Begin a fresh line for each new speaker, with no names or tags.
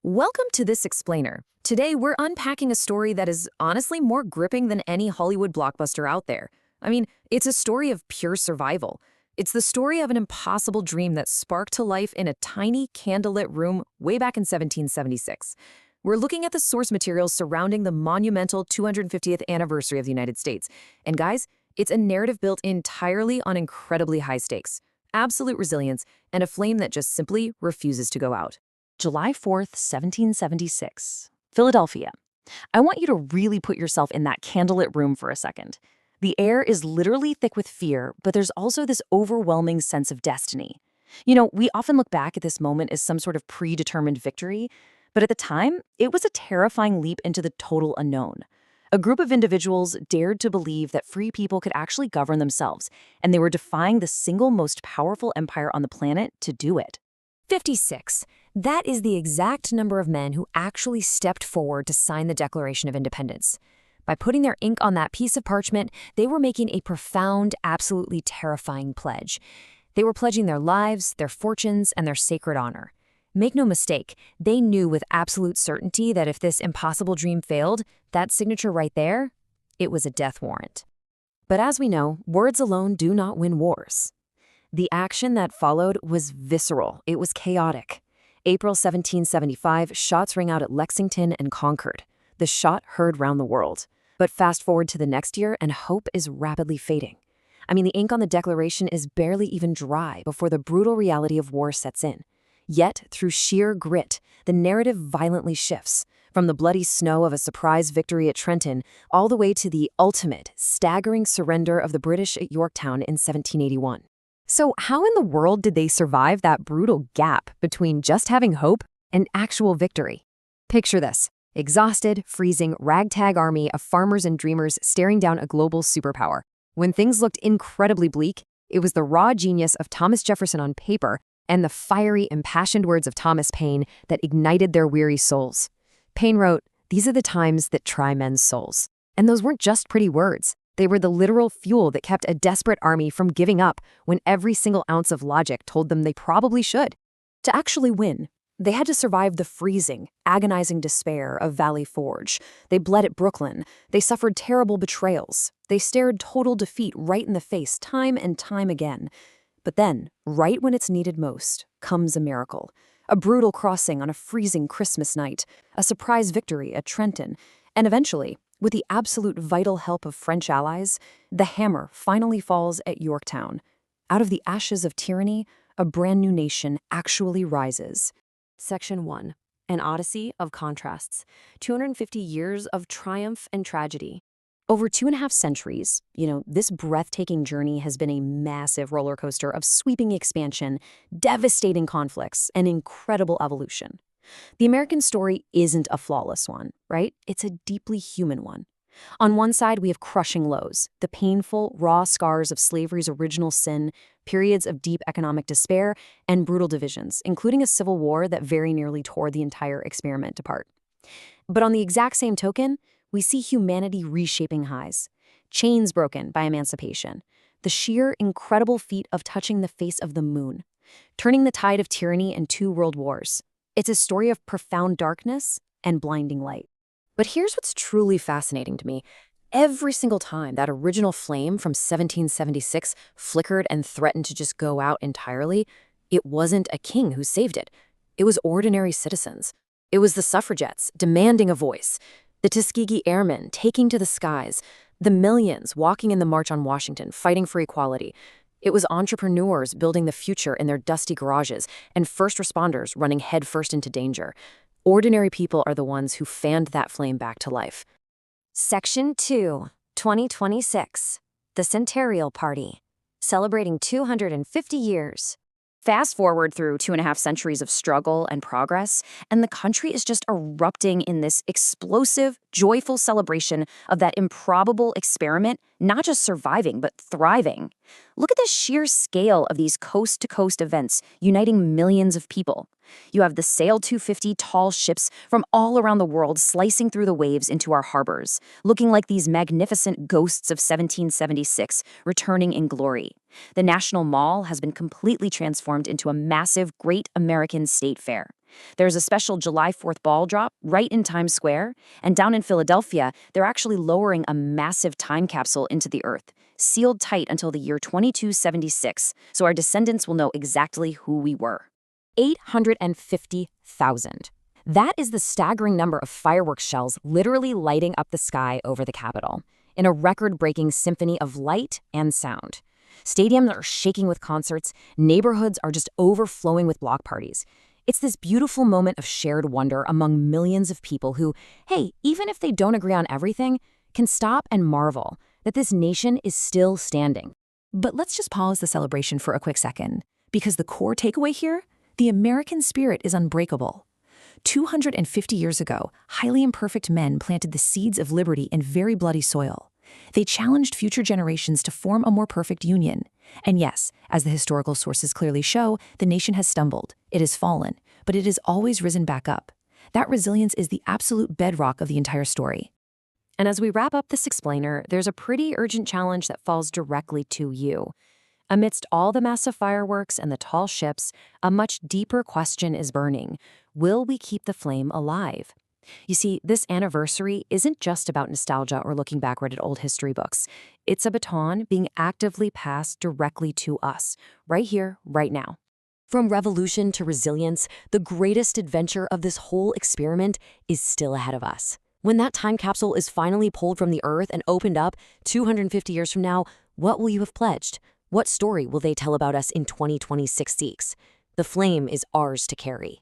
Welcome to This Explainer. Today, we're unpacking a story that is honestly more gripping than any Hollywood blockbuster out there. It's a story of pure survival. It's the story of an impossible dream that sparked to life in a tiny, candlelit room way back in 1776. We're looking at the source materials surrounding the monumental 250th anniversary of the United States. And guys, it's a narrative built entirely on incredibly high stakes, absolute resilience, and a flame that just simply refuses to go out. July 4th, 1776. Philadelphia. I want you to really put yourself in that candlelit room for a second. The air is literally thick with fear, but there's also this overwhelming sense of destiny. We often look back at this moment as some sort of predetermined victory, but at the time, it was a terrifying leap into the total unknown. A group of individuals dared to believe that free people could actually govern themselves, and they were defying the single most powerful empire on the planet to do it. 56. That is the exact number of men who actually stepped forward to sign the Declaration of Independence. By putting their ink on that piece of parchment, they were making a profound, absolutely terrifying pledge. They were pledging their lives, their fortunes, and their sacred honor. Make no mistake, they knew with absolute certainty that if this impossible dream failed, that signature right there, it was a death warrant. But as we know, words alone do not win wars. The action that followed was visceral. It was chaotic. April 1775, shots rang out at Lexington and Concord. The shot heard round the world. But fast forward to the next year, and hope is rapidly fading. The ink on the Declaration is barely even dry before the brutal reality of war sets in. Yet, through sheer grit, the narrative violently shifts, from the bloody snow of a surprise victory at Trenton all the way to the ultimate, staggering surrender of the British at Yorktown in 1781. So how in the world did they survive that brutal gap between just having hope and actual victory? Picture this: exhausted, freezing, ragtag army of farmers and dreamers staring down a global superpower. When things looked incredibly bleak, it was the raw genius of Thomas Jefferson on paper and the fiery, impassioned words of Thomas Paine that ignited their weary souls. Paine wrote, "These are the times that try men's souls." And those weren't just pretty words. They were the literal fuel that kept a desperate army from giving up when every single ounce of logic told them they probably should. To actually win, they had to survive the freezing, agonizing despair of Valley Forge. They bled at Brooklyn. They suffered terrible betrayals. They stared total defeat right in the face time and time again. But then, right when it's needed most, comes a miracle. A brutal crossing on a freezing Christmas night, a surprise victory at Trenton, and eventually, with the absolute vital help of French allies, the hammer finally falls at Yorktown. Out of the ashes of tyranny, a brand new nation actually rises. Section 1. An Odyssey of Contrasts. 250 years of triumph and tragedy. Over 2.5 centuries, this breathtaking journey has been a massive roller coaster of sweeping expansion, devastating conflicts, and incredible evolution. The American story isn't a flawless one, right? It's a deeply human one. On one side, we have crushing lows, the painful, raw scars of slavery's original sin, periods of deep economic despair, and brutal divisions, including a civil war that very nearly tore the entire experiment apart. But on the exact same token, we see humanity reshaping highs, chains broken by emancipation, the sheer, incredible feat of touching the face of the moon, turning the tide of tyranny and 2 world wars. It's a story of profound darkness and blinding light. But here's what's truly fascinating to me. Every single time that original flame from 1776 flickered and threatened to just go out entirely, it wasn't a king who saved it. It was ordinary citizens. It was the suffragettes demanding a voice, the Tuskegee Airmen taking to the skies, the millions walking in the March on Washington fighting for equality. It was entrepreneurs building the future in their dusty garages, and first responders running headfirst into danger. Ordinary people are the ones who fanned that flame back to life. Section 2, 2026. The Centennial Party. Celebrating 250 years. Fast forward through 2.5 centuries of struggle and progress, and the country is just erupting in this explosive, joyful celebration of that improbable experiment, not just surviving, but thriving. Look at the sheer scale of these coast-to-coast events uniting millions of people. You have the Sail 250 tall ships from all around the world slicing through the waves into our harbors, looking like these magnificent ghosts of 1776 returning in glory. The National Mall has been completely transformed into a massive Great American State Fair.
There's a special July 4th ball drop right in Times Square, and down in Philadelphia, they're actually lowering a massive time capsule into the Earth, sealed tight until the year 2276, so our descendants will know exactly who we were.
850,000. That is the staggering number of fireworks shells literally lighting up the sky over the Capitol, in a record-breaking symphony of light and sound. Stadiums are shaking with concerts, neighborhoods are just overflowing with block parties. It's this beautiful moment of shared wonder among millions of people who, hey, even if they don't agree on everything, can stop and marvel that this nation is still standing.
But let's just pause the celebration for a quick second, because the core takeaway here, the American spirit is unbreakable. 250 years ago, highly imperfect men planted the seeds of liberty in very bloody soil. They challenged future generations to form a more perfect union. And yes, as the historical sources clearly show, the nation has stumbled, it has fallen, but it has always risen back up. That resilience is the absolute bedrock of the entire story.
And as we wrap up this explainer, there's a pretty urgent challenge that falls directly to you. Amidst all the massive fireworks and the tall ships, a much deeper question is burning. Will we keep the flame alive? You see, this anniversary isn't just about nostalgia or looking backward at old history books. It's a baton being actively passed directly to us, right here, right now. From revolution to resilience, the greatest adventure of this whole experiment is still ahead of us. When that time capsule is finally pulled from the Earth and opened up 250 years from now, what will you have pledged? What story will they tell about us in 2026? The flame is ours to carry.